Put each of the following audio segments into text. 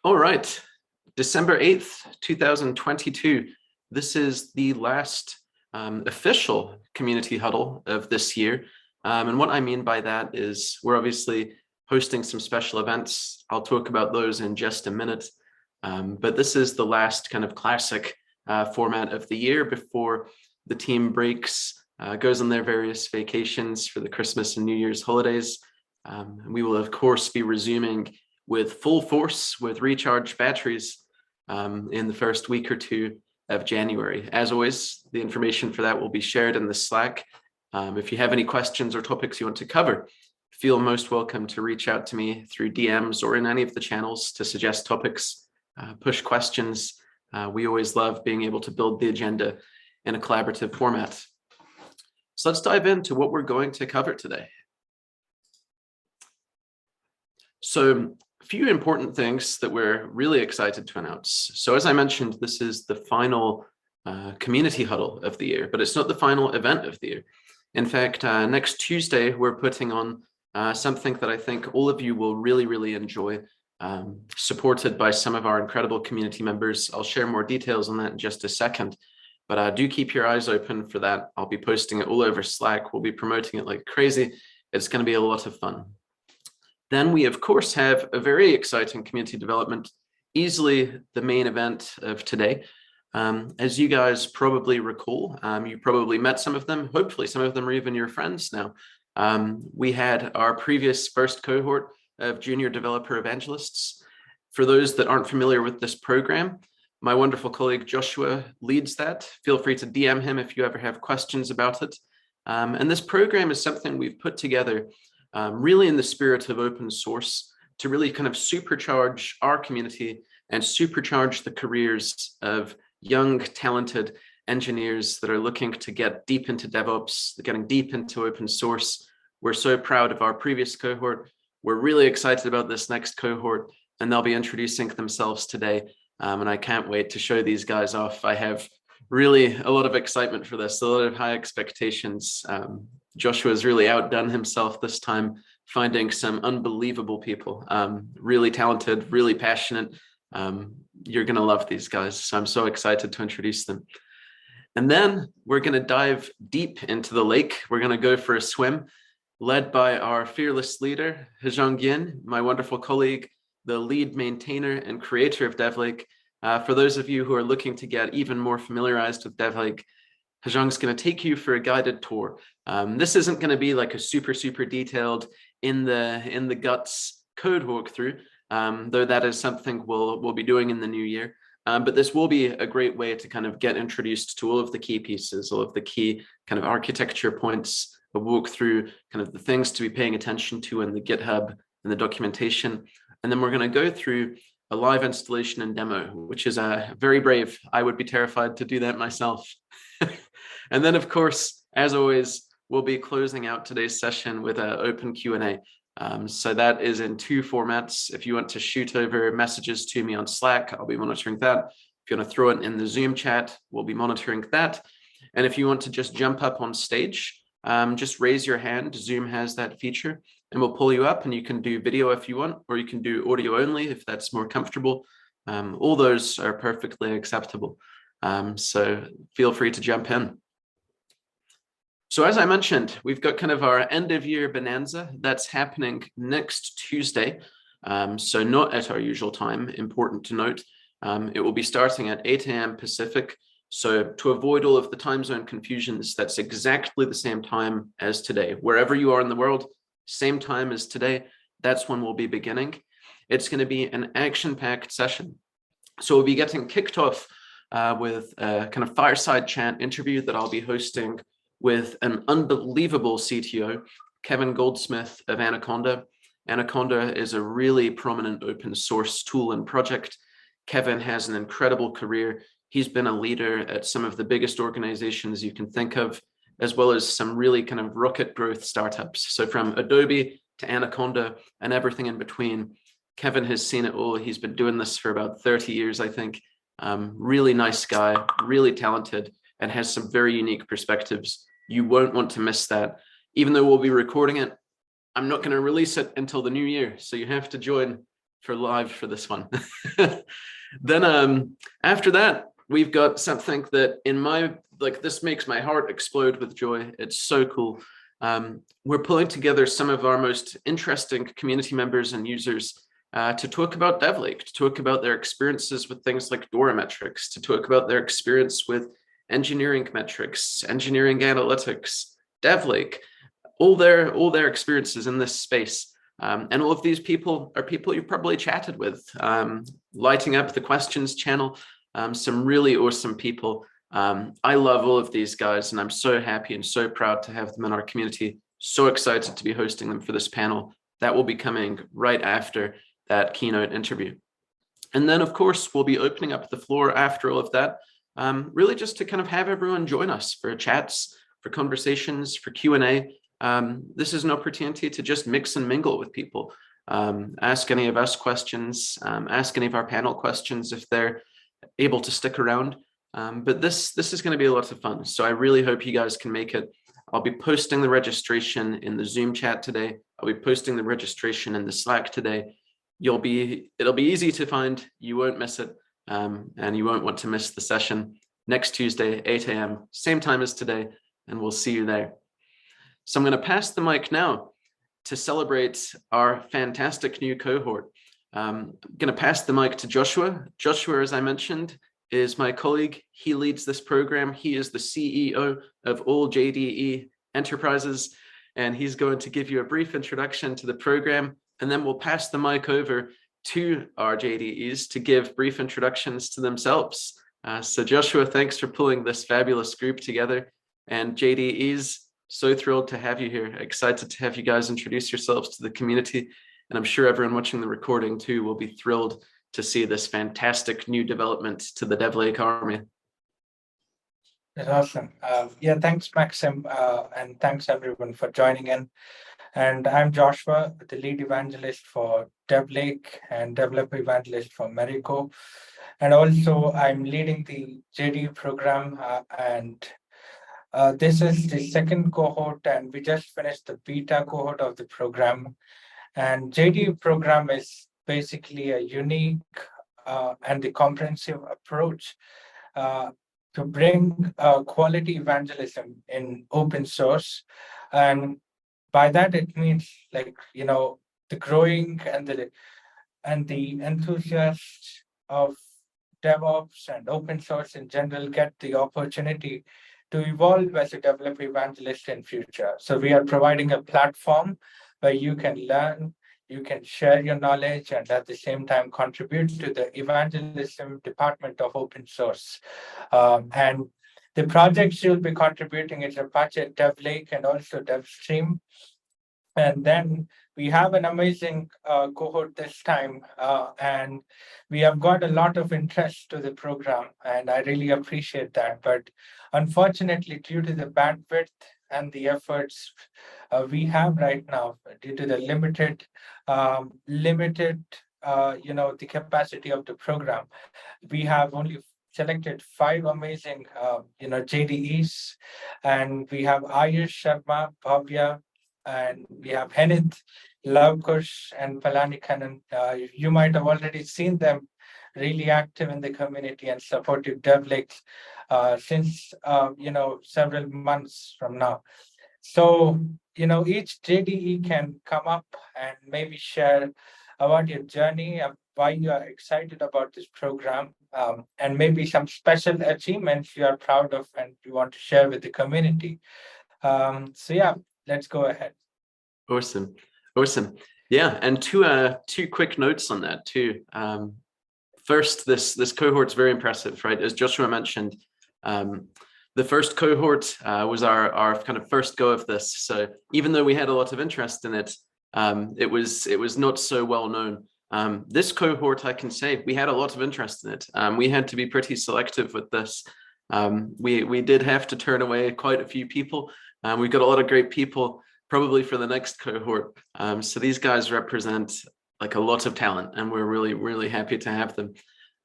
All right, December 8th, 2022. This is the last official community huddle of this year. And what I mean by that is we're obviously hosting some special events. I'll talk about those in just a minute. But this is the last kind of classic format of the year before the team breaks, goes on their various vacations for the Christmas and New Year's holidays. And we will, of course, be resuming with full force with recharged batteries in the first week or two of January. As always, the information for that will be shared in the Slack. If you have any questions or topics you want to cover, feel most welcome to reach out to me through DMs or in any of the channels to suggest topics, push questions. We always love being able to build the agenda in a collaborative format. So let's dive into what we're going to cover today. So a few important things that we're really excited to announce. So as I mentioned, this is the final community huddle of the year, but it's not the final event of the year. In fact, next Tuesday, we're putting on something that I think all of you will really enjoy, supported by some of our incredible community members. I'll share more details on that in just a second, but do keep your eyes open for that. I'll be posting it all over Slack. We'll be promoting it like crazy. It's going to be a lot of fun. Then we, of course, have a very exciting community development, easily the main event of today. As you guys probably recall, you probably met some of them. Hopefully, some of them are even your friends now. We had our previous first cohort of junior developer evangelists. For those that aren't familiar with this program, my wonderful colleague Joshua leads that. Feel free to DM him if you ever have questions about it. And this program is something we've put together really in the spirit of open source to really kind of supercharge our community and supercharge the careers of young, talented engineers that are looking to get deep into DevOps, getting deep into open source. We're so proud of our previous cohort. We're really excited about this next cohort, and they'll be introducing themselves today. And I can't wait to show these guys off. I have really a lot of excitement for this, a lot of high expectations. Joshua's really outdone himself this time, finding some unbelievable people, really talented, really passionate. You're going to love these guys. So I'm so excited to introduce them. And then we're going to dive deep into the lake. We're going to go for a swim, led by our fearless leader, Hezhong Yin, my wonderful colleague, the lead maintainer and creator of DevLake. For those of you who are looking to get even more familiarized with DevLake, Hezhong's going to take you for a guided tour. This isn't going to be like a super detailed in the guts code walkthrough, though that is something we'll be doing in the new year. But this will be a great way to kind of get introduced to all of the key pieces, all of the key kind of architecture points, a walk through kind of the things to be paying attention to in the GitHub and the documentation. And then we're going to go through a live installation and demo, which is very brave. I would be terrified to do that myself. And then, of course, as always, we'll be closing out today's session with an open Q&A. So that is in two formats. If you want to shoot over messages to me on Slack, I'll be monitoring that. If you want to throw it in the Zoom chat, we'll be monitoring that. And if you want to just jump up on stage, just raise your hand. Zoom has that feature, and we'll pull you up, and you can do video if you want, or you can do audio only if that's more comfortable. All those are perfectly acceptable. So feel free to jump in. So as I mentioned, we've got kind of our end of year bonanza that's happening next Tuesday. So not at our usual time, important to note. It will be starting at 8 a.m. Pacific. So to avoid all of the time zone confusions, that's exactly the same time as today. Wherever you are in the world, same time as today, that's when we'll be beginning. It's going to be an action-packed session. So we'll be getting kicked off with a kind of fireside chat interview that I'll be hosting with an unbelievable CTO, Kevin Goldsmith of Anaconda. Anaconda is a really prominent open source tool and project. Kevin has an incredible career. He's been a leader at some of the biggest organizations you can think of, as well as some really kind of rocket growth startups. So from Adobe to Anaconda and everything in between, Kevin has seen it all. He's been doing this for about 30 years, I think. Really nice guy, really talented, and has some very unique perspectives. You won't want to miss that. Even though we'll be recording it, I'm not going to release it until the new year. So you have to join live for this one. Then after that, we've got something that this makes my heart explode with joy. It's so cool. We're pulling together some of our most interesting community members and users to talk about DevLake, to talk about their experiences with things like DORA metrics, to talk about their experience with engineering metrics, engineering analytics, DevLake, all their experiences in this space. And all of these people are people you've probably chatted with, lighting up the questions channel, some really awesome people. I love all of these guys, and I'm so happy and so proud to have them in our community. So excited to be hosting them for this panel. That will be coming right after that keynote interview. And then, of course, we'll be opening up the floor after all of that, really just to kind of have everyone join us for chats, for conversations, for Q&A. This is an opportunity to just mix and mingle with people. Ask any of us questions, ask any of our panel questions if they're able to stick around. But this is going to be a lot of fun. So I really hope you guys can make it. I'll be posting the registration in the Zoom chat today. I'll be posting the registration in the Slack today. It'll be easy to find. You won't miss it. And you won't want to miss the session next Tuesday, 8 a.m., same time as today, and we'll see you there. So I'm going to pass the mic now to celebrate our fantastic new cohort. I'm going to pass the mic to Joshua. Joshua, as I mentioned, is my colleague. He leads this program. He is the CEO of all JDE enterprises, and he's going to give you a brief introduction to the program, and then we'll pass the mic over to our JDEs to give brief introductions to themselves. So Joshua, thanks for pulling this fabulous group together, and JDEs, so thrilled to have you here. Excited to have you guys introduce yourselves to the community, and I'm sure everyone watching the recording too will be thrilled to see this fantastic new development to the DevLake army. That's awesome. Yeah, thanks, Maxim, and thanks everyone for joining in. And I'm Joshua, the lead evangelist for DevLake and developer evangelist for Marico. And also I'm leading the JD program, and this is the second cohort, and we just finished the beta cohort of the program. And JD program is basically a unique and the comprehensive approach to bring quality evangelism in open source. And by that, it means the growing and the enthusiasts of DevOps and open source in general get the opportunity to evolve as a developer evangelist in future. So we are providing a platform where you can learn, you can share your knowledge, and at the same time contribute to the evangelism department of open source. And the projects you'll be contributing is Apache DevLake and also DevStream. And then we have an amazing cohort this time, and we have got a lot of interest to the program, and I really appreciate that. But unfortunately, due to the bandwidth and the efforts we have right now, due to the limited, the capacity of the program, we have only selected 5 amazing, JDEs, and we have Aayush Sharma, Bhavya, and we have Henith, Lavakush, and Palani Kannan. You might have already seen them really active in the community and supportive DevLake since several months from now. So each JDE can come up and maybe share about your journey, why you are excited about this program, and maybe some special achievements you are proud of and you want to share with the community. So yeah, let's go ahead. Awesome. Yeah, and two quick notes on that too. First, this cohort's very impressive, right? As Joshua mentioned, the first cohort was our kind of first go of this. So even though we had a lot of interest in it, it was not so well known. This cohort, I can say, we had a lot of interest in it. We had to be pretty selective with this. We did have to turn away quite a few people. We've got a lot of great people probably for the next cohort. So these guys represent like a lot of talent, and we're really happy to have them.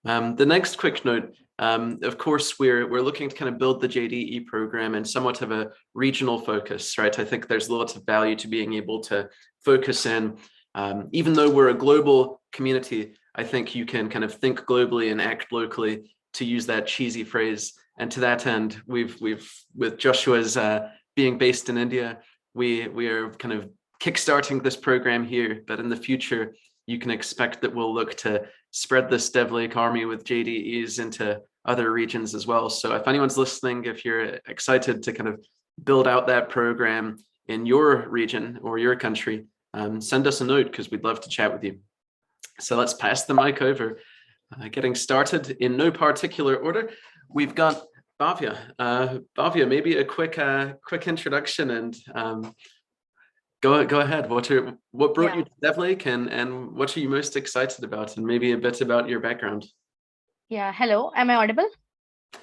The next quick note, of course, we're looking to kind of build the JDE program in somewhat of a regional focus, right? I think there's lots of value to being able to focus in Even though we're a global community, I think you can kind of think globally and act locally, to use that cheesy phrase. And to that end, we've with Joshua's being based in India, we are kind of kickstarting this program here, but in the future, you can expect that we'll look to spread this DevLake army with JDEs into other regions as well. So if anyone's listening, if you're excited to kind of build out that program in your region or your country, send us a note, because we'd love to chat with you. So let's pass the mic over. Getting started in no particular order, we've got Bhavya. Bhavya, maybe a quick introduction, and go ahead. What brought you to DevLake, and what are you most excited about, and maybe a bit about your background? Yeah, hello. Am I audible?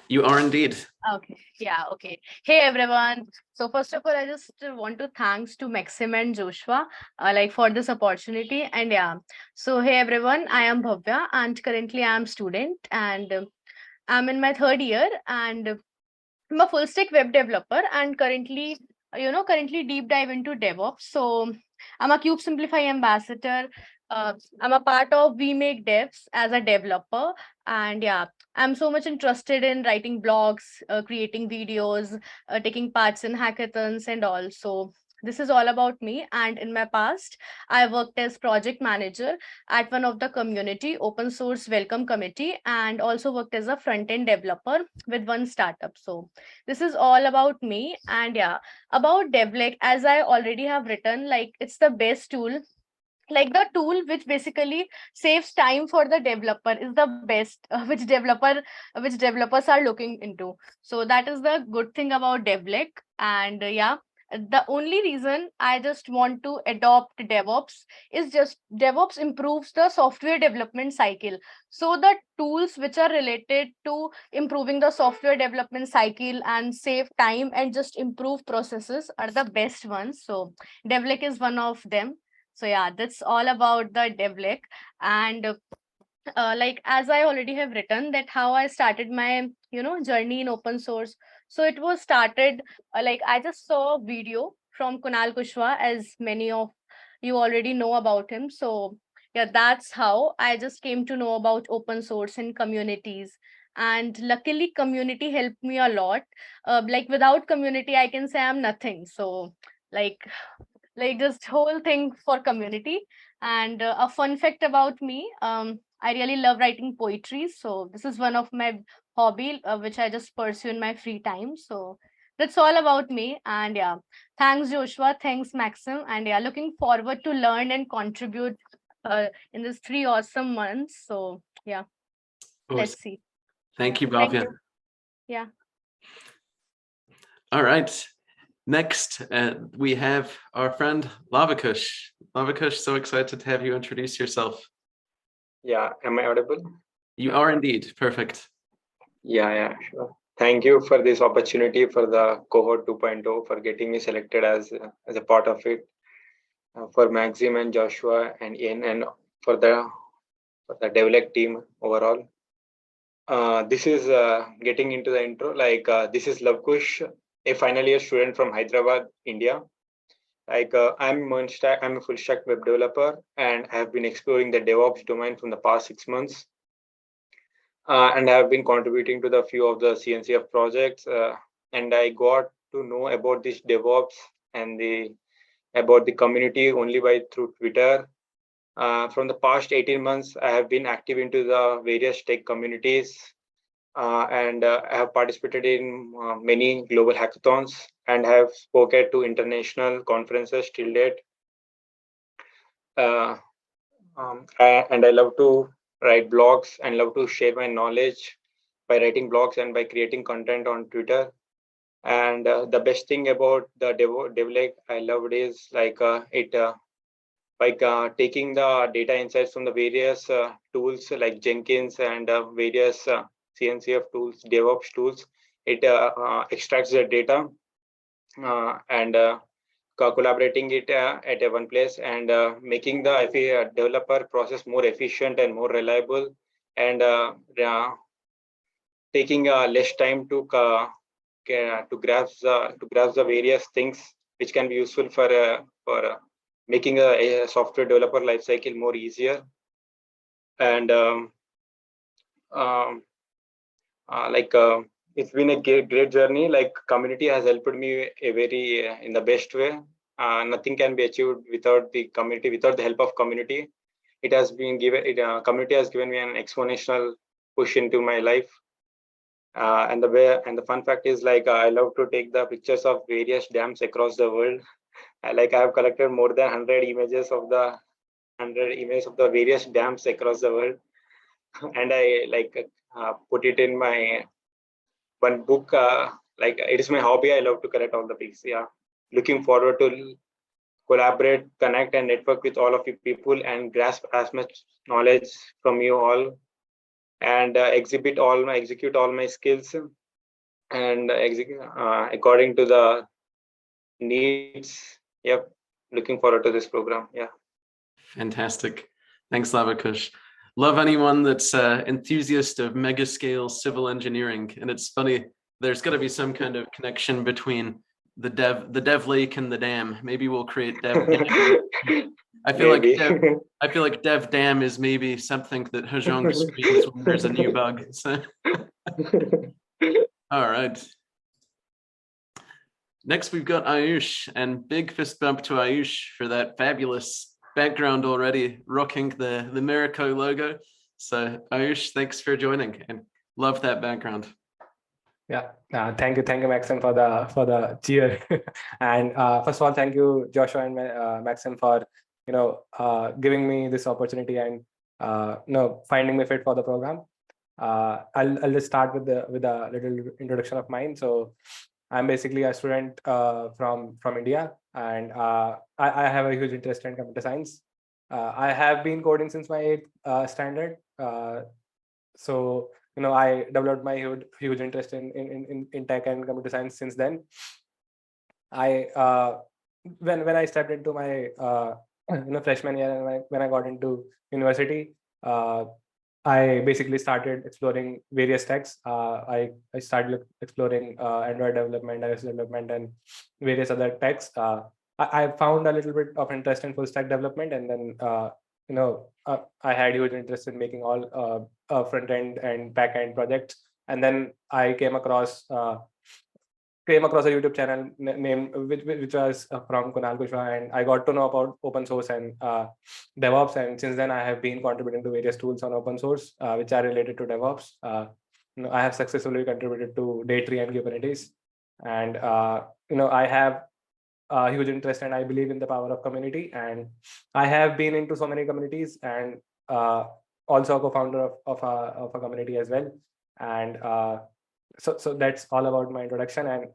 You are indeed. Okay. Yeah, okay. Hey everyone. So first of all, I just want to thanks to Maxim and Joshua like for this opportunity. And yeah, so hey everyone, I am Bhavya and currently I am student and I'm in my third year and I'm a full stack web developer and currently deep dive into DevOps. So I'm a Cube Simplify ambassador. I'm a part of We Make Devs as a developer, and yeah, I'm so much interested in writing blogs, creating videos, taking parts in hackathons, and all. So this is all about me. And in my past, I worked as project manager at one of the community open source welcome committee, and also worked as a front end developer with one startup. So this is all about me. And yeah, about DevLake, as I already have written, like it's the best tool, like the tool which basically saves time for the developer is the best which developers are looking into. So that is the good thing about DevLake. And yeah, the only reason I just want to adopt DevOps is just DevOps improves the software development cycle. So the tools which are related to improving the software development cycle and save time and just improve processes are the best ones. So DevLake is one of them. So yeah, that's all about the DevLake. And like as I already have written that how I started my journey in open source. So it was started like I just saw a video from Kunal Kushwa, as many of you already know about him. So yeah, that's how I just came to know about open source and communities. And luckily, community helped me a lot. Like without community, I can say I'm nothing. So like just whole thing for community. And a fun fact about me, I really love writing poetry, so this is one of my hobby which I just pursue in my free time. So that's all about me. And yeah, thanks Joshua, thanks Maxim, and yeah, looking forward to learn and contribute in this 3 awesome months. So yeah, let's see. Thank Yeah, you, thank Bhavya. you. Yeah. All right. Next, we have our friend Lavakush. Lavakush, so excited to have you introduce yourself. Yeah, am I audible? You are indeed. Perfect. Yeah, sure. Thank you for this opportunity for the cohort 2.0 for getting me selected as a part of it. For Maxim and Joshua and Ian, and for the DevLake team overall. This is getting into the intro. Like this is Lavakush, a final year student from Hyderabad, India. Like I'm a full stack web developer, and I have been exploring the DevOps domain from the past 6 months. And I have been contributing to the few of the CNCF projects. And I got to know about this DevOps and about the community only through Twitter. From the past 18 months, I have been active into the various tech communities, and I have participated in many global hackathons and have spoken to international conferences till date. And I love to write blogs and love to share my knowledge by writing blogs and by creating content on Twitter. And the best thing about the DevLake I loved is like taking the data insights from the various tools like Jenkins and various CNCF tools, DevOps tools. It extracts the data and collaborating it at one place and making the developer process more efficient and more reliable, and taking less time to grasp the various things which can be useful for making a software developer lifecycle more easier. And it's been a great journey. Like community has helped me a very in the best way. Nothing can be achieved without the community, without the help of community. It has been given. Community has given me an exponential push into my life. And the fun fact is, like, I love to take the pictures of various dams across the world. I have collected more than 100 images of the various dams across the world, and I put it in my one book. It is my hobby. I love to collect all the pics. Yeah, looking forward to collaborate, connect, and network with all of you people and grasp as much knowledge from you all, and execute all my skills and execute according to the needs. Yep, looking forward to this program. Yeah. Fantastic. Thanks, Lavakush. Love anyone that's enthusiast of mega scale civil engineering. And it's funny, there's got to be some kind of connection between the DevLake and the dam. Maybe we'll create DevDam. I feel like DevDam is maybe something that Hajong screams when there's a new bug. So. All right. Next, we've got Aayush, and big fist bump to Aayush for that fabulous background already, rocking the Miraco logo. So Aayush, thanks for joining, and love that background. Yeah, thank you, Maxim, for the cheer. And first of all, thank you, Joshua and Maxim, for giving me this opportunity and finding me fit for the program. I'll just start with a little introduction of mine. So I'm basically a student from India, and I have a huge interest in computer science. I have been coding since my 8th standard. So I developed my huge interest in tech and computer science since then. When I stepped into my freshman year and when I got into university, I basically started exploring various techs. I started exploring Android development, iOS development, and various other techs. I found a little bit of interest in full stack development, and then I had huge interest in making all front end and back end projects. And then I came across a YouTube channel named which was from Kunal Kushwaha, and I got to know about open source and DevOps. And since then, I have been contributing to various tools on open source which are related to DevOps. I have successfully contributed to Day3 and Kubernetes, and I have a huge interest, and I believe in the power of community. And I have been into so many communities, and also a co-founder of a community as well. And so that's all about my introduction, and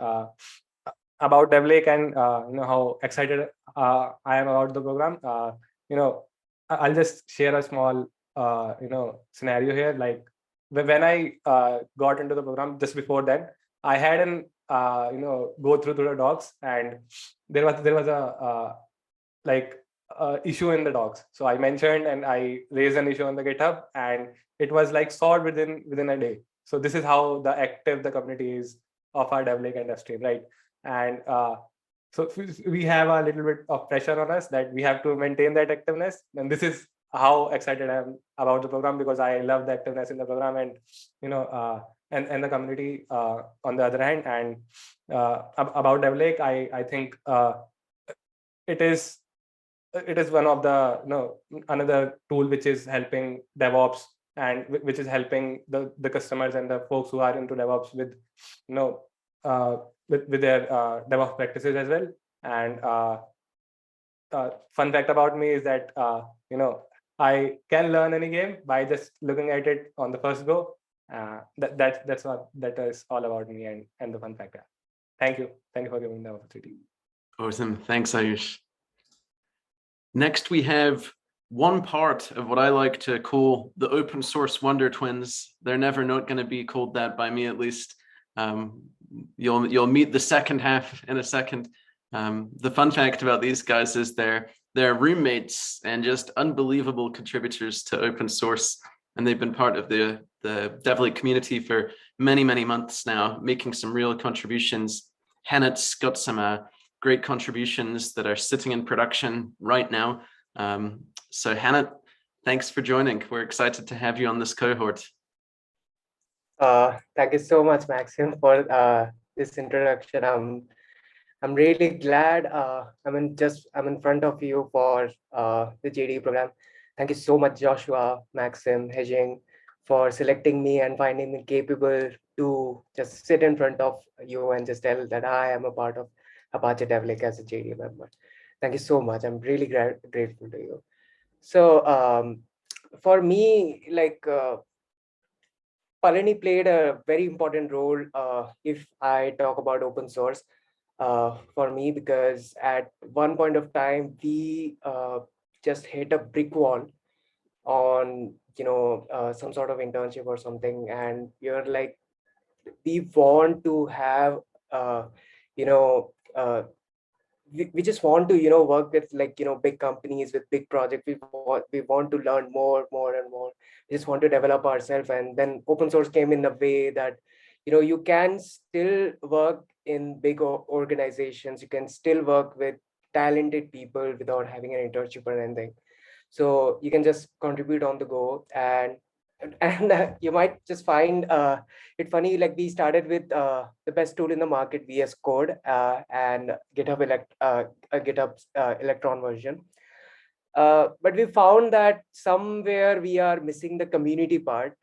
about DevLake, and how excited I am about the program. I'll just share a small scenario here. Like when I got into the program, just before that, I had an go through the docs, and there was a issue in the docs. So I mentioned and I raised an issue on the GitHub, and it was like solved within a day. So this is how active the community is of our DevLake industry, right? And so we have a little bit of pressure on us that we have to maintain that activeness. And this is how excited I am about the program, because I love the activeness in the program, and and the community on the other hand. And about DevLake, I think it is one of the another tool which is helping DevOps, and which is helping the customers and the folks who are into DevOps with with their DevOps practices as well. And fun fact about me is that I can learn any game by just looking at it on the first go. That is all about me and the fun fact. Thank you for giving me the opportunity. Awesome, thanks, Aayush. Next, we have one part of what I like to call the open source wonder twins. They're never not going to be called that by me, at least. You'll meet the second half in a second. The fun fact about these guys is they're roommates and just unbelievable contributors to open source, and they've been part of the DevLake community for many months now, making some real contributions. Hennet's got some great contributions that are sitting in production right now. So Hannah, thanks for joining. We're excited to have you on this cohort. Thank you so much, Maxim, for this introduction. I'm really glad I'm in front of you for the JD program. Thank you so much, Joshua, Maxim, Hejing, for selecting me and finding me capable to just sit in front of you and just tell that I am a part of Apache DevLake as a JD member. Thank you so much. I'm really grateful to you. So for me, like Palani played a very important role if I talk about open source for me, because at one point of time, we just hit a brick wall on, some sort of internship or something. And you're like, we want to have, you know, we just want to work with big companies with big projects. We want to learn more and more. We just want to develop ourselves. And then open source came in a way that you can still work in big organizations. You can still work with talented people without having an internship or anything. So you can just contribute on the go. And you might just find it funny, like we started with the best tool in the market, VS Code, and GitHub's Electron version. But we found that somewhere we are missing the community part.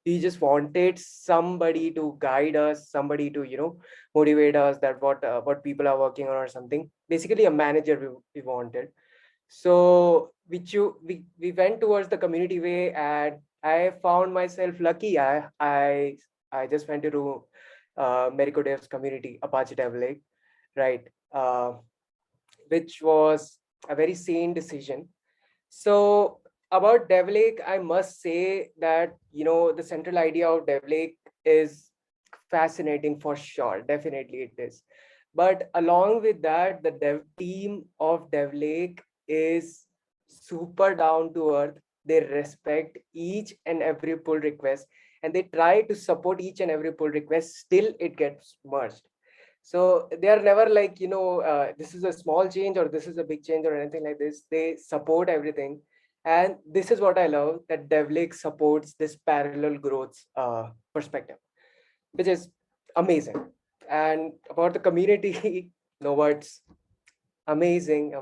We just wanted somebody to guide us, somebody to motivate us that what people are working on or something. Basically, a manager we wanted. So we went towards the community way, and I found myself lucky. I just went to Merico Dev's community, Apache DevLake, right? Which was a very sane decision. So about DevLake, I must say that the central idea of DevLake is fascinating for sure. Definitely it is. But along with that, the dev team of DevLake is super down to earth. They respect each and every pull request, and they try to support each and every pull request. Still, it gets merged. So they are never like, this is a small change or this is a big change or anything like this. They support everything. And this is what I love, that DevLake supports this parallel growth perspective, which is amazing. And about the community, no words. Amazing.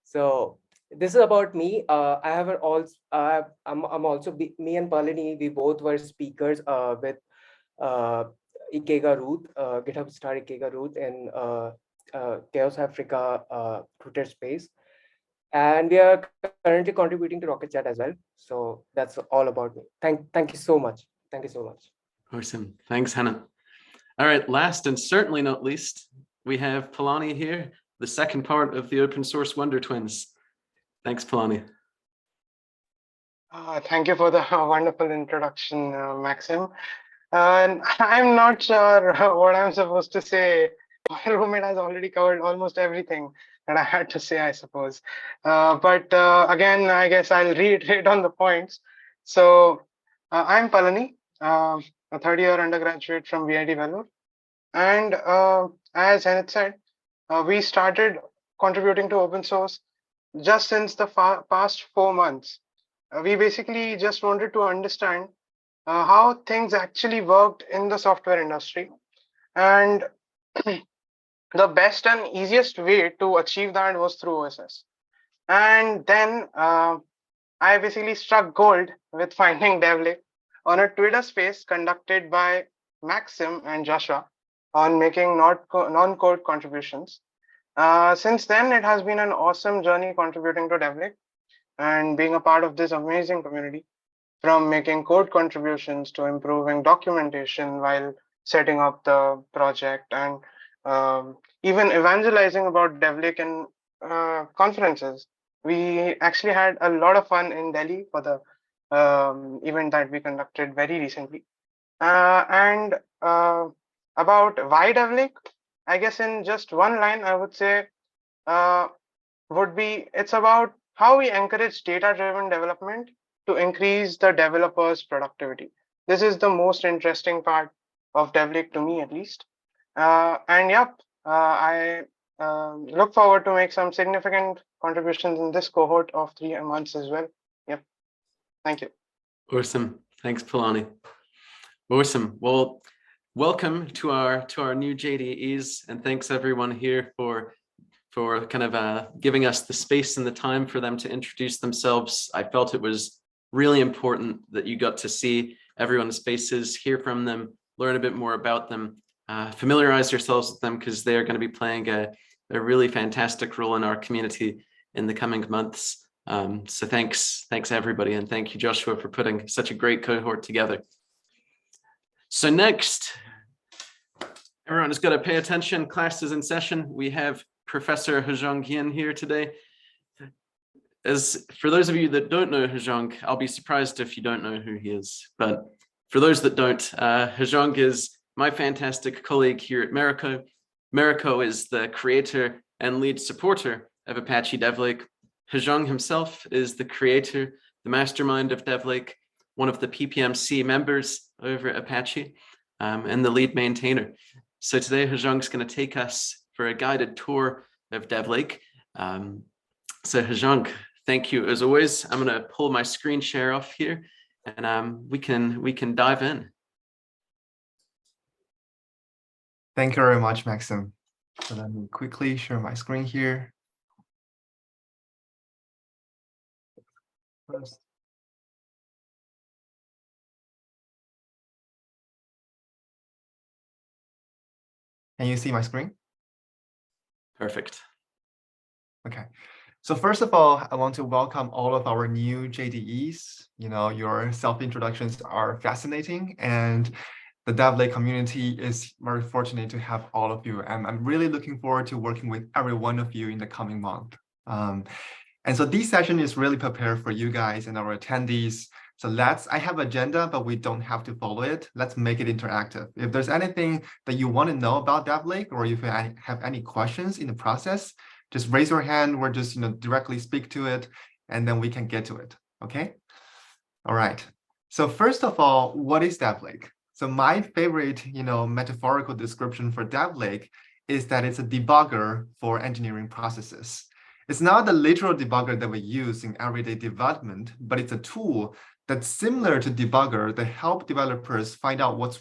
So this is about me. I have also, I'm also, me and Palani, we both were speakers with Ikega Ruth, GitHub star Ikega Ruth in Chaos Africa Twitter space. And we are currently contributing to Rocket Chat as well. So that's all about me. Thank you so much. Thank you so much. Awesome. Thanks, Hannah. All right, last and certainly not least, we have Palani here, the second part of the Open Source Wonder Twins. Thanks, Palani. Thank you for the wonderful introduction, Maxim. I'm not sure what I'm supposed to say. My roommate has already covered almost everything that I had to say, I suppose. But again, I guess I'll reiterate on the points. So I'm Palani, a third-year undergraduate from VIT Vellore. And as Hannah said, we started contributing to open source just since the past 4 months. We basically just wanted to understand how things actually worked in the software industry. And the best and easiest way to achieve that was through OSS. And then I basically struck gold with finding DevLake on a Twitter space conducted by Maxim and Joshua on making non-code contributions. Since then, it has been an awesome journey contributing to DevLake and being a part of this amazing community, from making code contributions to improving documentation while setting up the project, and even evangelizing about DevLake in conferences. We actually had a lot of fun in Delhi for the event that we conducted very recently. And about why DevLake, I guess in just one line, I would say it's about how we encourage data-driven development to increase the developers' productivity. This is the most interesting part of DevLake to me, at least. And yep, I look forward to make some significant contributions in this cohort of 3 months as well. Yep. Thank you. Awesome. Thanks, Palani. Awesome. Well, welcome to our new JDEs, and thanks everyone here for kind of giving us the space and the time for them to introduce themselves. I felt it was really important that you got to see everyone's faces, hear from them, learn a bit more about them, familiarize yourselves with them, because they're going to be playing a really fantastic role in our community in the coming months. So thanks everybody, and thank you, Joshua, for putting such a great cohort together. So next, everyone has got to pay attention. Class is in session. We have Professor Hezhong Yin here today. As for those of you that don't know Hezhong, I'll be surprised if you don't know who he is. But for those that don't, Hezhong is my fantastic colleague here at Marico. Marico is the creator and lead supporter of Apache DevLake. Hezhong himself is the creator, the mastermind of DevLake, one of the PPMC members over at Apache, and the lead maintainer. So today, Hezhong's going to take us for a guided tour of DevLake. So Hezhong, thank you as always. I'm going to pull my screen share off here, and we can dive in. Thank you very much, Maxim. So let me quickly share my screen here. First. Can you see my screen? Perfect. Okay. So first of all, I want to welcome all of our new JDEs. You know, your self-introductions are fascinating, and the DevLake community is very fortunate to have all of you. And I'm really looking forward to working with every one of you in the coming month. And so this session is really prepared for you guys and our attendees. So I have agenda, but we don't have to follow it. Let's make it interactive. If there's anything that you want to know about DevLake, or if you have any questions in the process, just raise your hand or just directly speak to it, and then we can get to it. Okay. All right. So first of all, what is DevLake? So my favorite, metaphorical description for DevLake is that it's a debugger for engineering processes. It's not the literal debugger that we use in everyday development, but it's a tool that's similar to debugger that help developers find out what's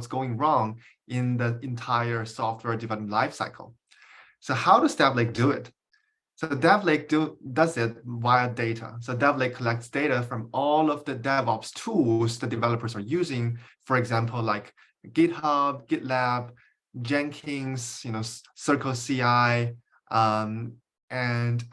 going wrong in the entire software development lifecycle. So how does DevLake do it? So DevLake does it via data. So DevLake collects data from all of the DevOps tools that developers are using, for example, like GitHub, GitLab, Jenkins, Circle CI, and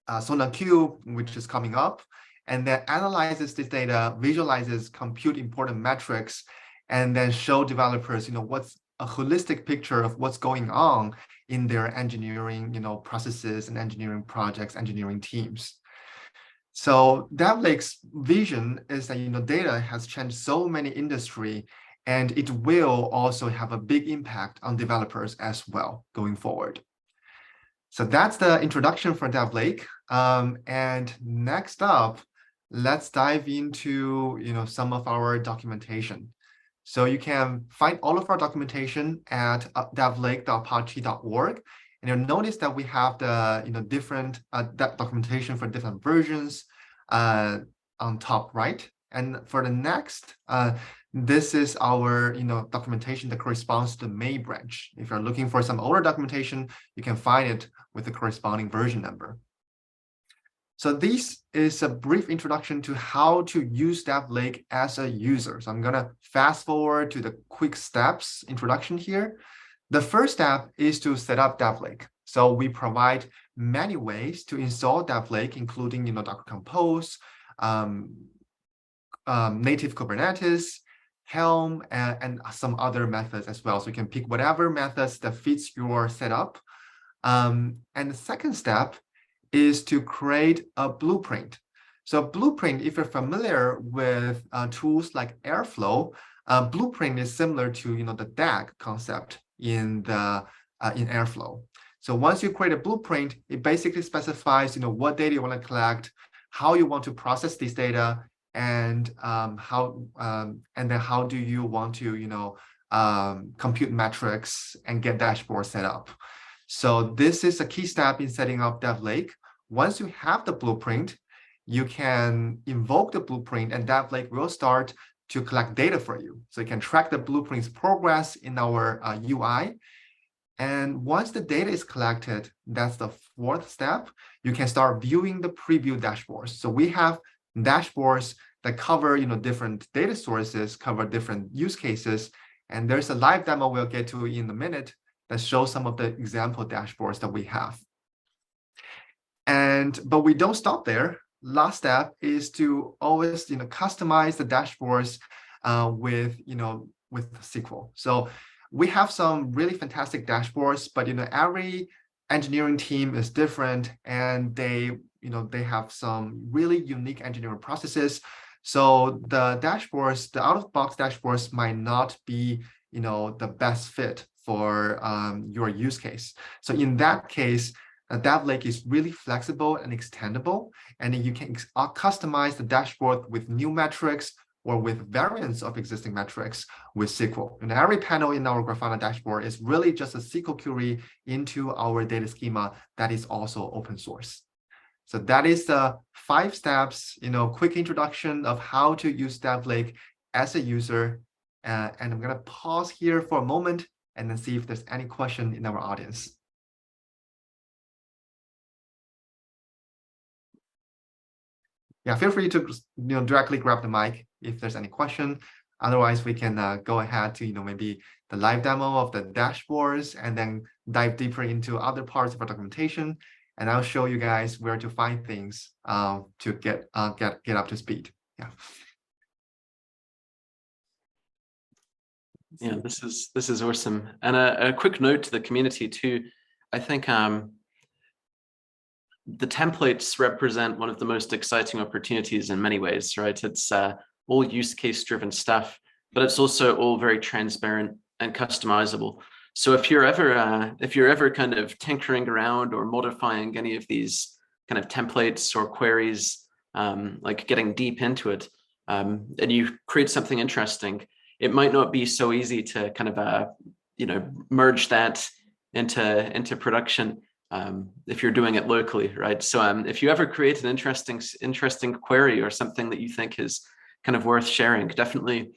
SonarQube, which is coming up, and then analyzes this data, visualizes, compute important metrics, and then show developers, what's a holistic picture of what's going on in their engineering, processes and engineering projects, engineering teams. So DevLake's vision is that, data has changed so many industry, and it will also have a big impact on developers as well going forward. So that's the introduction for DevLake. And next up, let's dive into, some of our documentation. So you can find all of our documentation at devlake.apache.org, and you'll notice that we have the different documentation for different versions on top right. And for the next, this is our documentation that corresponds to the main branch. If you're looking for some older documentation, you can find it with the corresponding version number. So this is a brief introduction to how to use DevLake as a user. So I'm going to fast forward to the quick steps introduction here. The first step is to set up DevLake. So we provide many ways to install DevLake, including Docker Compose, native Kubernetes, Helm, and some other methods as well. So you can pick whatever methods that fits your setup. And the second step is to create a blueprint. So blueprint, if you're familiar with tools like Airflow, blueprint is similar to the DAG concept in Airflow. So once you create a blueprint, it basically specifies what data you want to collect, how you want to process this data, and how do you want to compute metrics, and get dashboards set up. So this is a key step in setting up DevLake. Once you have the blueprint, you can invoke the blueprint, and DevLake will start to collect data for you. So you can track the blueprint's progress in our UI. And once the data is collected, that's the fourth step, you can start viewing the preview dashboards. So we have dashboards that cover different data sources, cover different use cases. And there's a live demo we'll get to in a minute that shows some of the example dashboards that we have. But we don't stop there. Last step is to always customize the dashboards with SQL. So we have some really fantastic dashboards, but every engineering team is different, and they have some really unique engineering processes. So the dashboards, the out-of-box dashboards, might not be the best fit for your use case. So in that case, DevLake is really flexible and extendable, and you can customize the dashboard with new metrics or with variants of existing metrics with SQL. And every panel in our Grafana dashboard is really just a SQL query into our data schema that is also open source. So that is the 5 steps, quick introduction of how to use DevLake as a user. And I'm gonna pause here for a moment and then see if there's any question in our audience. Yeah, feel free to directly grab the mic if there's any question. Otherwise, we can go ahead to maybe the live demo of the dashboards and then dive deeper into other parts of our documentation. And I'll show you guys where to find things to get up to speed. Yeah. Yeah, this is awesome. And a quick note to the community too. I think the templates represent one of the most exciting opportunities in many ways, right? It's all use case driven stuff, but it's also all very transparent and customizable. So if you're ever kind of tinkering around or modifying any of these kind of templates or queries, like getting deep into it, and you create something interesting, it might not be so easy to kind of merge that into production. If you're doing it locally, right? So if you ever create an interesting query or something that you think is kind of worth sharing, definitely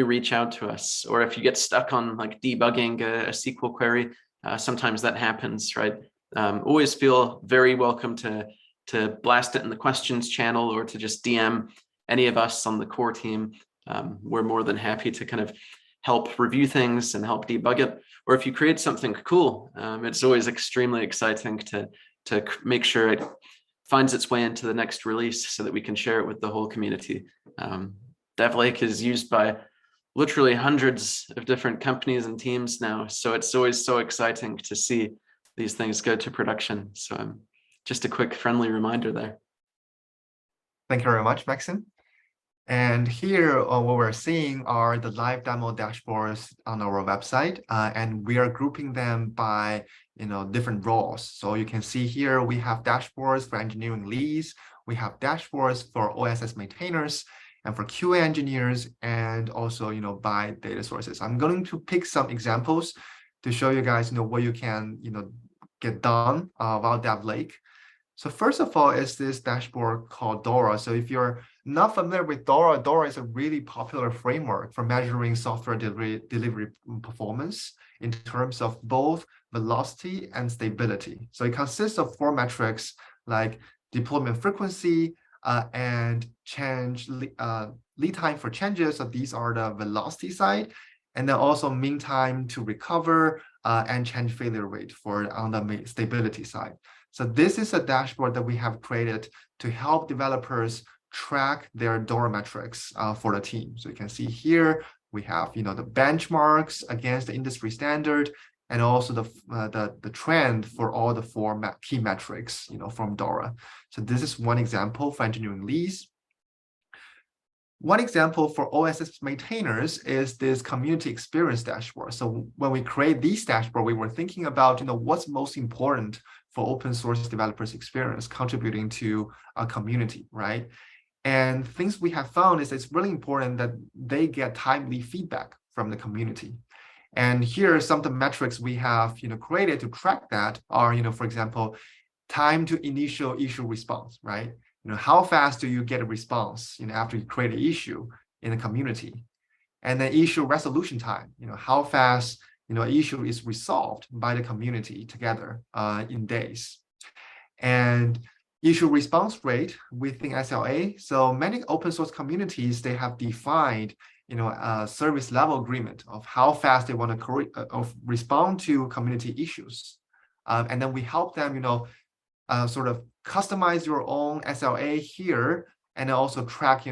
reach out to us. Or if you get stuck on like debugging a SQL query, sometimes that happens, right? Always feel very welcome to blast it in the questions channel or to just DM any of us on the core team. We're more than happy to kind of help review things and help debug it. Or if you create something cool, it's always extremely exciting to make sure it finds its way into the next release so that we can share it with the whole community. DevLake is used by literally hundreds of different companies and teams now. So it's always so exciting to see these things go to production. So just a quick friendly reminder there. Thank you very much, Maxim. And here, what we're seeing are the live demo dashboards on our website, and we are grouping them by different roles. So you can see here we have dashboards for engineering leads, we have dashboards for OSS maintainers, and for QA engineers, and also by data sources. I'm going to pick some examples to show you guys what you can get done about DevLake. So first of all is this dashboard called Dora. So if you're not familiar with Dora, Dora is a really popular framework for measuring software delivery performance in terms of both velocity and stability. So it consists of 4 metrics like deployment frequency and change lead time for changes. So these are the velocity side, and then also mean time to recover and change failure rate on the stability side. So this is a dashboard that we have created to help developers track their Dora metrics for the team. So you can see here we have the benchmarks against the industry standard, and also the trend for all the 4 key metrics from Dora. So this is one example for engineering leads. One example for OSS maintainers is this community experience dashboard. So when we create these dashboard, we were thinking about what's most important for open source developers experience contributing to a community, right? And things we have found is it's really important that they get timely feedback from the community. And here are some of the metrics we have, created to track that are, for example, time to initial issue response, right? How fast do you get a response, after you create an issue in the community? And then issue resolution time, how fast, an issue is resolved by the community together in days. And issue response rate within SLA. So many open source communities, they have defined, a service level agreement of how fast they want to respond to community issues. And then we help them, sort of customize your own SLA here, and also track,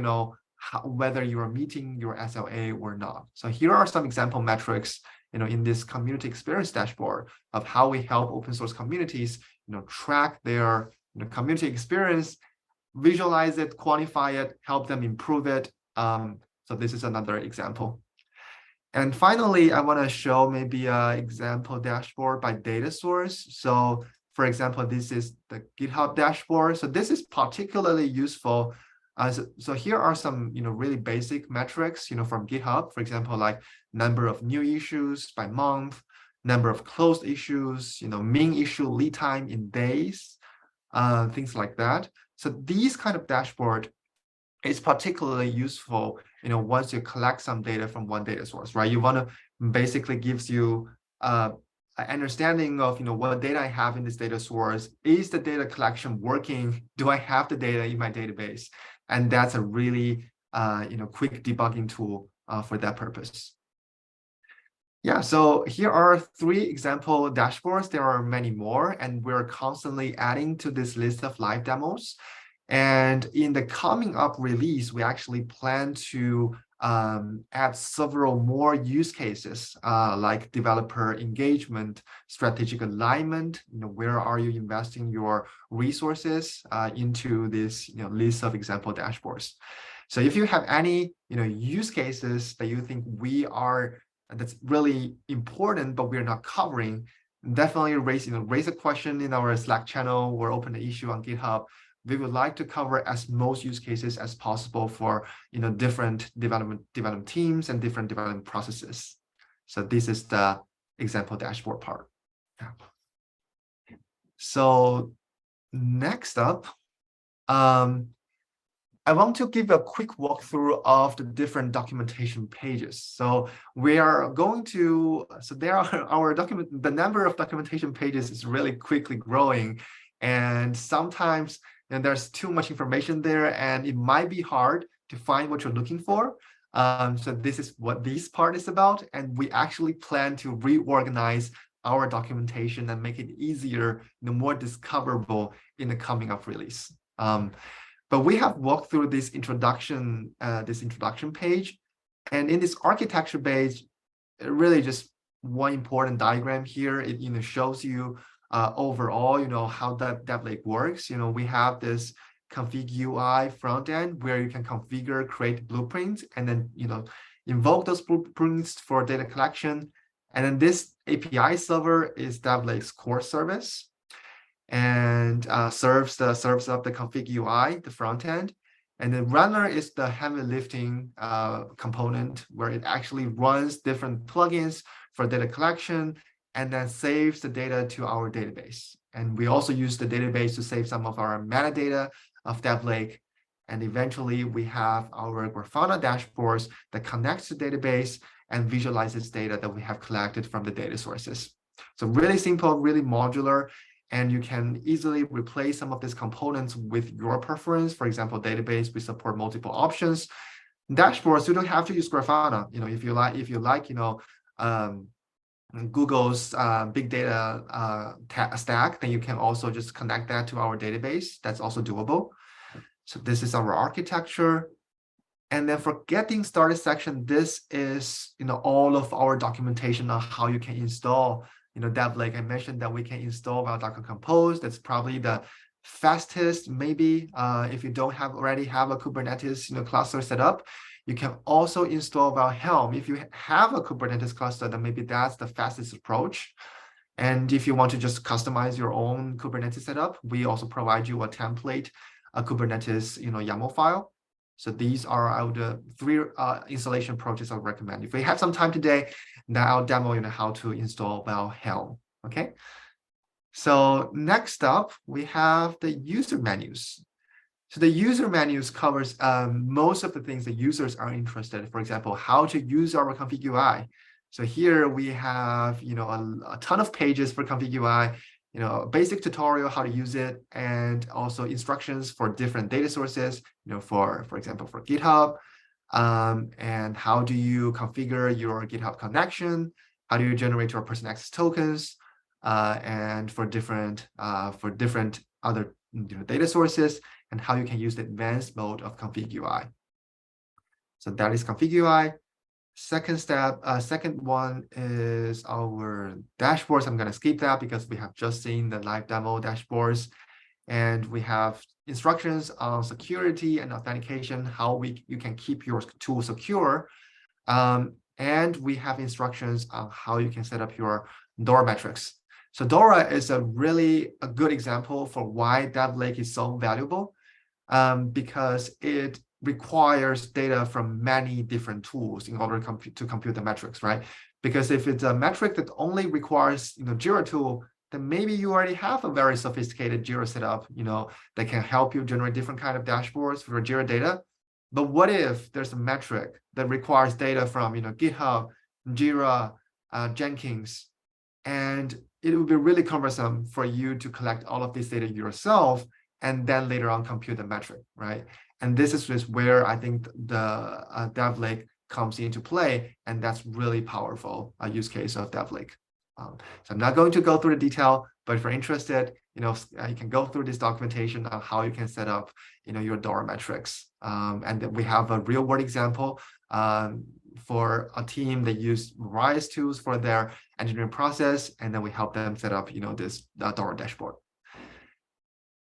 whether you are meeting your SLA or not. So here are some example metrics, in this community experience dashboard of how we help open source communities, track their community experience, visualize it, quantify it, help them improve it. So this is another example. And finally, I want to show maybe an example dashboard by data source. So for example, this is the GitHub dashboard. So this is particularly useful. So here are some, really basic metrics, from GitHub, for example, like number of new issues by month, number of closed issues, mean issue lead time in days, things like that. So these kind of dashboard is particularly useful, once you collect some data from one data source, right? You want to basically gives you an understanding of, what data I have in this data source. Is the data collection working? Do I have the data in my database? And that's a really, quick debugging tool for that purpose. Yeah, so here are 3 example dashboards. There are many more, and we're constantly adding to this list of live demos. And in the coming up release, we actually plan to add several more use cases, like developer engagement, strategic alignment. Where are you investing your resources into this list of example dashboards? So if you have any use cases that you think that's really important, but we're not covering, definitely raise a question in our Slack channel or open the issue on GitHub. We would like to cover as most use cases as possible for different development teams and different development processes. So this is the example dashboard part. Yeah. So next up, I want to give a quick walkthrough of the different documentation pages. So we are going to, there are the number of documentation pages is really quickly growing, and sometimes there's too much information there, and it might be hard to find what you're looking for. So this is what this part is about, and we actually plan to reorganize our documentation and make it easier, more discoverable in the coming up release. But we have walked through this introduction page, and in this architecture page, really just one important diagram here. It shows you overall, how that DevLake works. We have this config UI front end where you can configure, create blueprints, and then invoke those blueprints for data collection. And then this API server is DevLake's core service, and serves up the config UI, the front end. And the runner is the heavy lifting component where it actually runs different plugins for data collection and then saves the data to our database. And we also use the database to save some of our metadata of DevLake. And eventually we have our Grafana dashboards that connects to the database and visualizes data that we have collected from the data sources. So really simple, really modular, and you can easily replace some of these components with your preference. For example, database, we support multiple options. Dashboards, you don't have to use Grafana. If you like, Google's big data stack, then you can also just connect that to our database. That's also doable. So this is our architecture. And then for getting started section, this is all of our documentation on how you can install DevLake. I mentioned that we can install our Docker Compose. That's probably the fastest, maybe if you don't already have a Kubernetes cluster set up. You can also install our Helm. If you have a Kubernetes cluster, then maybe that's the fastest approach. And if you want to just customize your own Kubernetes setup, we also provide you a template, a Kubernetes YAML file. So these are the three installation approaches I would recommend. If we have some time today, then I'll demo how to install Helm. Okay. So next up, we have the user menus. So the user menus covers most of the things that users are interested in. For example, how to use our config UI. So here we have a ton of pages for config UI, a basic tutorial how to use it, and also instructions for different data sources. For example, for GitHub, and how do you configure your GitHub connection? How do you generate your person access tokens? And for different other data sources, and how you can use the advanced mode of config UI. So that is config UI. Second one is our dashboards. I'm going to skip that because we have just seen the live demo dashboards, and we have instructions on security and authentication, how you can keep your tool secure, and we have instructions on how you can set up your DORA metrics. So DORA is a good example for why DevLake is so valuable, because it requires data from many different tools in order to compute the metrics, right? Because if it's a metric that only requires Jira tool, then maybe you already have a very sophisticated Jira setup, that can help you generate different kind of dashboards for Jira data. But what if there's a metric that requires data from GitHub, Jira, Jenkins, and it would be really cumbersome for you to collect all of this data yourself and then later on compute the metric, right? And this is just where I think the DevLake comes into play, and that's really powerful use case of DevLake. So I'm not going to go through the detail, but if you're interested, you can go through this documentation on how you can set up, your DORA metrics. And then we have a real-world example for a team that use various tools for their engineering process, and then we help them set up, this DORA dashboard.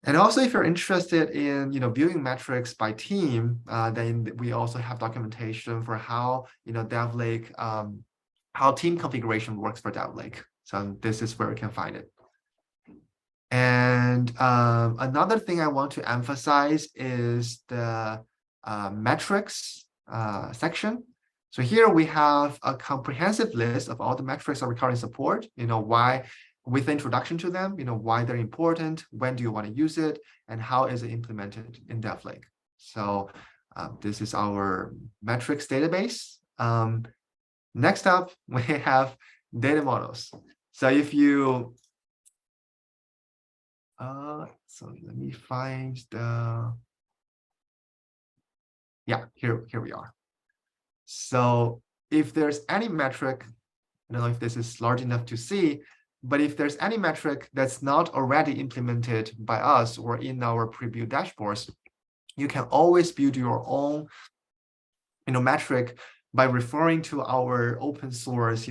And also, if you're interested in, viewing metrics by team, then we also have documentation for how, DevLake, how team configuration works for DevLake. So this is where you can find it. And another thing I want to emphasize is the metrics section. So here we have a comprehensive list of all the metrics that we currently support, why, with the introduction to them, why they're important, when do you want to use it, and how is it implemented in DevLake. So this is our metrics database. Next up, we have data models. So if you, so let me find here we are. So if there's any metric, I don't know if this is large enough to see, but if there's any metric that's not already implemented by us or in our preview dashboards, you can always build your own, metric by referring to our open source,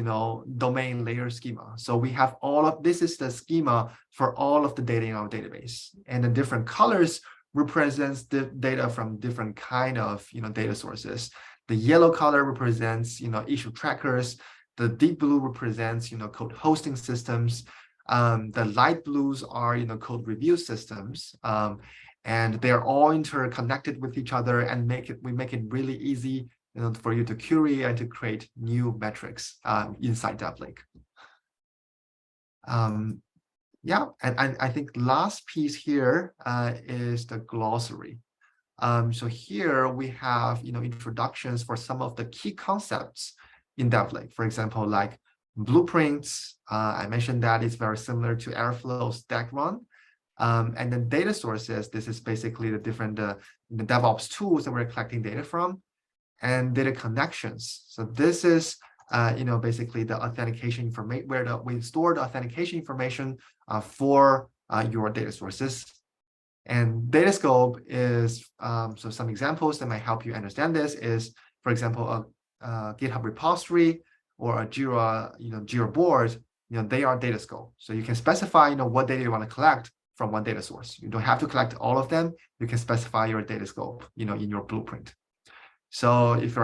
domain layer schema. So we have this is the schema for all of the data in our database, and the different colors represents the data from different kind of, data sources. The yellow color represents, issue trackers. The deep blue represents, code hosting systems. The light blues are, code review systems. And they're all interconnected with each other, and we make it really easy, for you to query and to create new metrics inside DevLake. Yeah, and I think last piece here is the glossary. So here we have, introductions for some of the key concepts in DevLake. For example, like blueprints. I mentioned that it's very similar to Airflow Stack Run. And then data sources. This is basically the different the DevOps tools that we're collecting data from, and data connections. So this is basically the authentication information where we store the authentication information for your data sources. And data scope is so some examples that might help you understand this is, for example, a GitHub repository or a Jira Jira board. They are data scope. So you can specify what data you want to collect from one data source. You don't have to collect all of them. You can specify your data scope in your blueprint. So if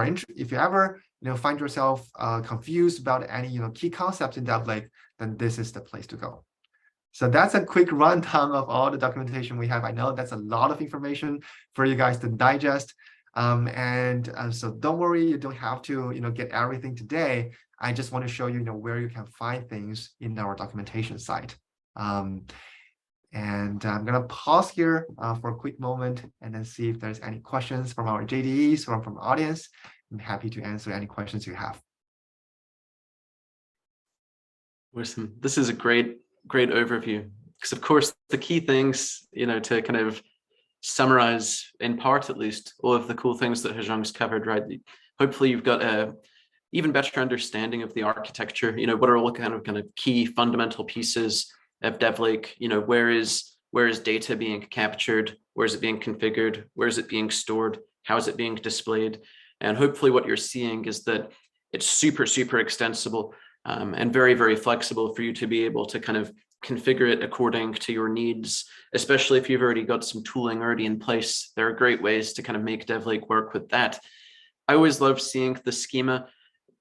you ever find yourself confused about any key concepts in DevLake, then this is the place to go. So that's a quick rundown of all the documentation we have. I know that's a lot of information for you guys to digest. So don't worry, you don't have to, get everything today. I just want to show you, where you can find things in our documentation site. And I'm going to pause here for a quick moment and then see if there's any questions from our JDEs or from the audience. I'm happy to answer any questions you have. Awesome. This is a great overview, because of course the key things, to kind of summarize in part at least all of the cool things that Hezhong's covered, right? Hopefully you've got a even better understanding of the architecture. What are all kind of key fundamental pieces of DevLake? Where is data being captured? Where is it being configured? Where is it being stored? How is it being displayed? And hopefully what you're seeing is that it's super, super extensible and very, very flexible for you to be able to kind of configure it according to your needs, especially if you've already got some tooling already in place. There are great ways to kind of make DevLake work with that. I always love seeing the schema.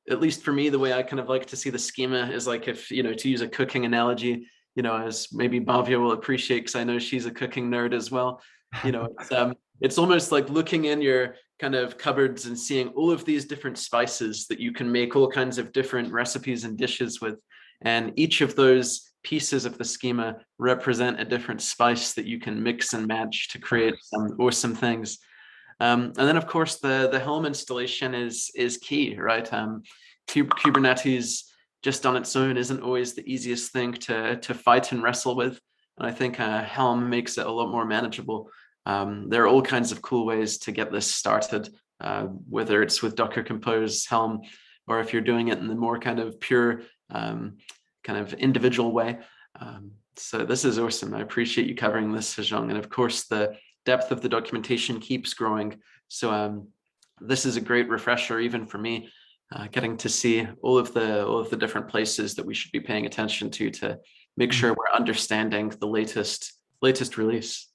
At least for me, the way I kind of like to see the schema is like, if, to use a cooking analogy, as maybe Bhavya will appreciate, because I know she's a cooking nerd as well. It's almost like looking in your kind of cupboards and seeing all of these different spices that you can make all kinds of different recipes and dishes with. And each of those pieces of the schema represent a different spice that you can mix and match to create some awesome things. And then of course the Helm installation is key, right? Kubernetes just on its own isn't always the easiest thing to fight and wrestle with. And I think Helm makes it a lot more manageable. There are all kinds of cool ways to get this started, whether it's with Docker Compose, Helm, or if you're doing it in the more kind of pure, kind of individual way. So this is awesome. I appreciate you covering this, Hezhong. And of course, the depth of the documentation keeps growing. So this is a great refresher, even for me, getting to see all of the different places that we should be paying attention to make sure we're understanding the latest release.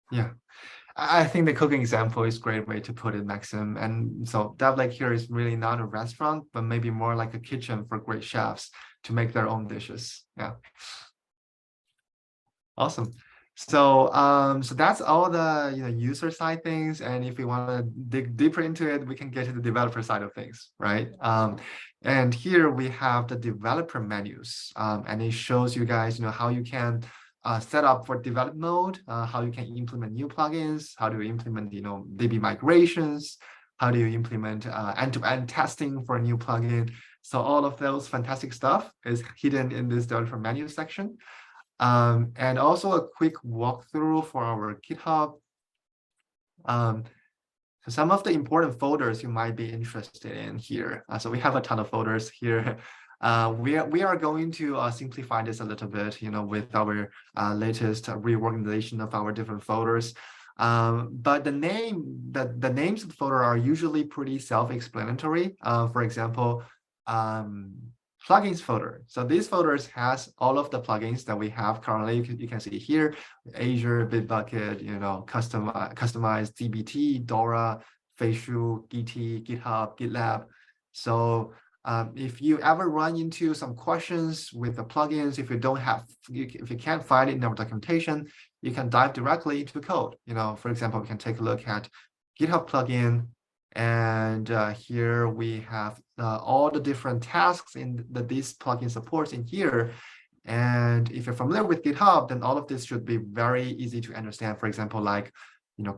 Yeah, I think the cooking example is a great way to put it, Maxim. And so DevLake here is really not a restaurant, but maybe more like a kitchen for great chefs to make their own dishes. Yeah. Awesome. So so that's all the user side things. And if we want to dig deeper into it, we can get to the developer side of things, right? And here we have the developer menus, and it shows you guys how you can set up for develop mode, how you can implement new plugins, how do you implement DB migrations, how do you implement end-to-end testing for a new plugin. So all of those fantastic stuff is hidden in this developer menu section. And also a quick walkthrough for our GitHub. So some of the important folders you might be interested in here. So we have a ton of folders here. We are going to simplify this a little bit, with our latest reorganization of our different folders. But the names of the folder are usually pretty self-explanatory. For example, plugins folder. So these folders has all of the plugins that we have currently. You can see here, Azure, Bitbucket, customized DBT, Dora, Facial, Git, GitHub, GitLab. So if you ever run into some questions with the plugins, if you can't find it in our documentation, you can dive directly into the code. For example, we can take a look at GitHub plugin. And here we have all the different tasks that this plugin supports in here. And if you're familiar with GitHub, then all of this should be very easy to understand. For example, like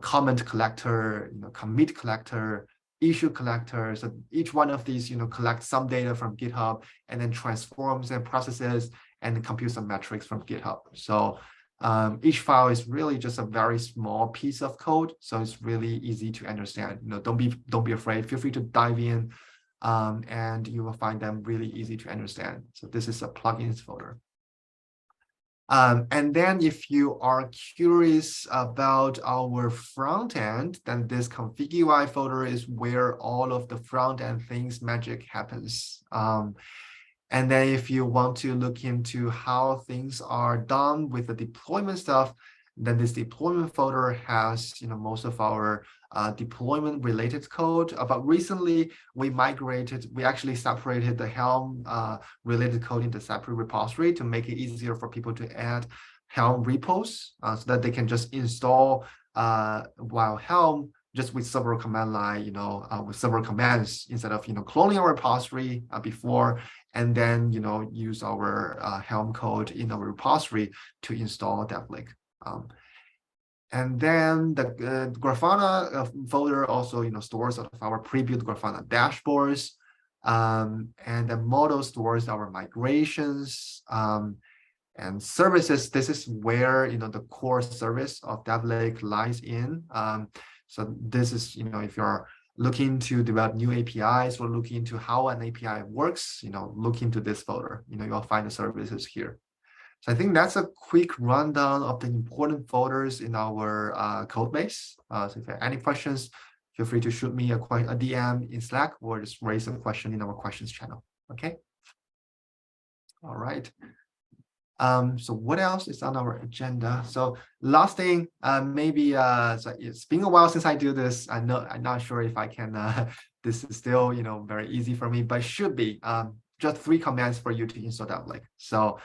comment collector, commit collector, issue collector. So each one of these collects some data from GitHub and then transforms and processes and computes some metrics from GitHub. So each file is really just a very small piece of code, so it's really easy to understand. Don't be afraid. Feel free to dive in, and you will find them really easy to understand. So this is a plugins folder. And then if you are curious about our front end, then this config UI folder is where all of the front end things magic happens. And then if you want to look into how things are done with the deployment stuff, then this deployment folder has most of our deployment related code. But recently we actually separated the Helm related code into separate repository to make it easier for people to add Helm repos so that they can just install while Helm just with several command line, with several commands instead of, cloning our repository before, and then, use our Helm code in our repository to install DevLake. And then the Grafana folder also, stores sort of our pre-built Grafana dashboards, and the model stores our migrations and services. This is where the core service of DevLake lies in. So this is if you're looking to develop new APIs or looking into how an API works, look into this folder. You'll find the services here. So I think that's a quick rundown of the important folders in our code base. So if you have any questions, feel free to shoot me a DM in Slack or just raise a question in our questions channel. Okay. All right. So what else is on our agenda? So last thing, maybe so it's been a while since I do this. I'm not sure if I can. This is still very easy for me, but it should be just 3 commands for you to install DevLake. So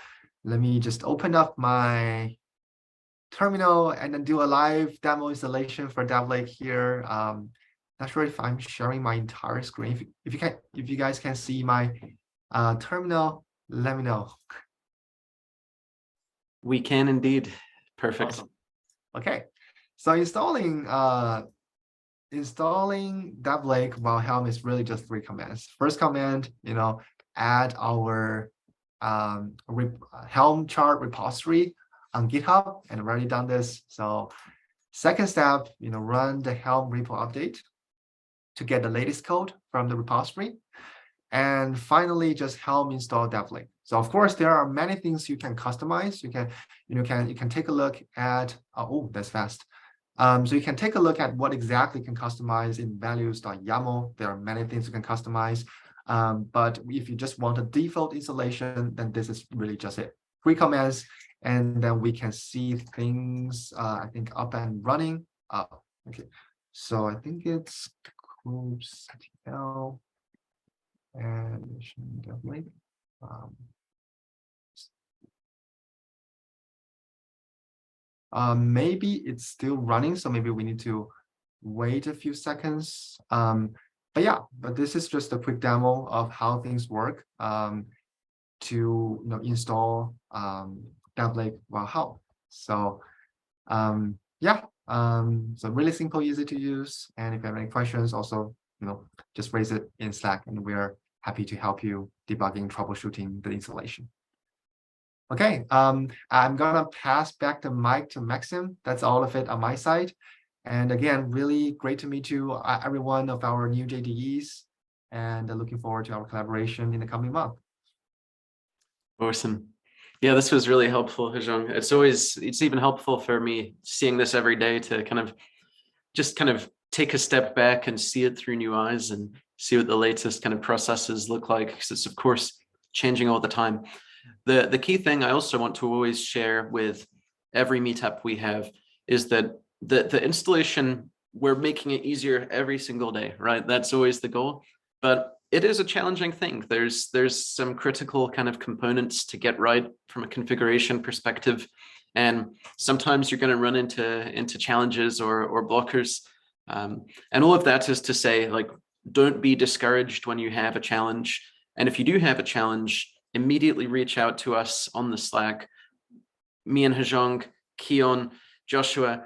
let me just open up my terminal and then do a live demo installation for DevLake here. Not sure if I'm sharing my entire screen. If you guys can see my terminal, let me know. We can indeed. Perfect. Awesome. Okay, so installing DevLake while Helm is really just 3 commands. First command, add our Helm chart repository on GitHub, and I've already done this. So second step, run the Helm repo update to get the latest code from the repository. And finally, just Helm install DevLake. So of course, there are many things you can customize. You can take a look at, oh, that's fast. So you can take a look at what exactly you can customize in values.yaml. There are many things you can customize. But if you just want a default installation, then this is really just it. 3 commands, and then we can see things, I think, up and running. Okay, so I think it's groups now and DevLake. Maybe it's still running, so maybe we need to wait a few seconds. But this is just a quick demo of how things work to install DevLake while Helm. So so really simple, easy to use. And if you have any questions, also just raise it in Slack, and we're happy to help you debugging, troubleshooting the installation. Okay, I'm gonna pass back the mic to Maxim. That's all of it on my side. And again, really great to meet you, every one of our new JDEs, and looking forward to our collaboration in the coming month. Awesome. Yeah, this was really helpful, Hezhong. It's even helpful for me seeing this every day to kind of take a step back and see it through new eyes and see what the latest kind of processes look like, because it's of course changing all the time. The key thing I also want to always share with every meetup we have is that the installation, we're making it easier every single day, right? That's always the goal, but it is a challenging thing. There's some critical kind of components to get right from a configuration perspective, and sometimes you're going to run into challenges or blockers, and all of that is to say, like, don't be discouraged when you have a challenge, and if you do have a challenge, immediately reach out to us on the Slack. Me and Hezhong, Keon, Joshua,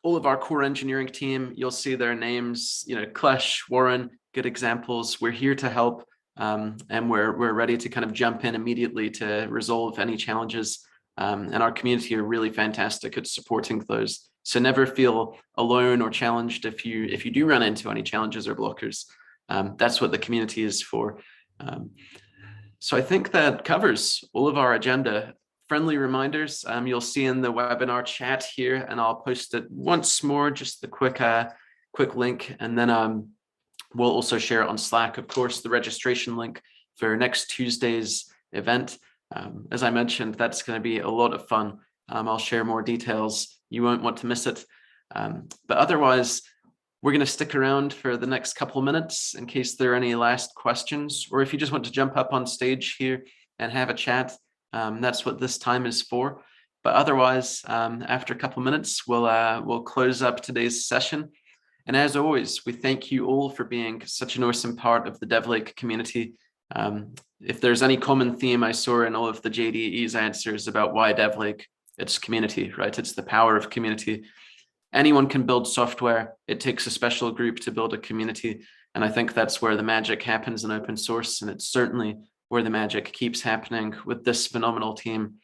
all of our core engineering team, you'll see their names, Klesh, Warren, good examples. We're here to help, and we're ready to kind of jump in immediately to resolve any challenges. And our community are really fantastic at supporting those. So never feel alone or challenged if you do run into any challenges or blockers. That's what the community is for. So I think that covers all of our agenda. Friendly reminders, you'll see in the webinar chat here, and I'll post it once more, just the quick link, and then we'll also share it on Slack, of course, the registration link for next Tuesday's event. As I mentioned, that's going to be a lot of fun. I'll share more details. You won't want to miss it. But otherwise, we're going to stick around for the next couple of minutes in case there are any last questions, or if you just want to jump up on stage here and have a chat, that's what this time is for. But otherwise, after a couple of minutes, we'll close up today's session. And as always, we thank you all for being such an awesome part of the DevLake community. If there's any common theme I saw in all of the JDE's answers about why DevLake, it's community, right? It's the power of community. Anyone can build software. It takes a special group to build a community. And I think that's where the magic happens in open source. And it's certainly where the magic keeps happening with this phenomenal team.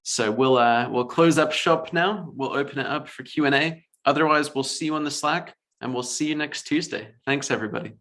So we'll close up shop now. We'll open it up for Q&A. Otherwise, we'll see you on the Slack and we'll see you next Tuesday. Thanks, everybody.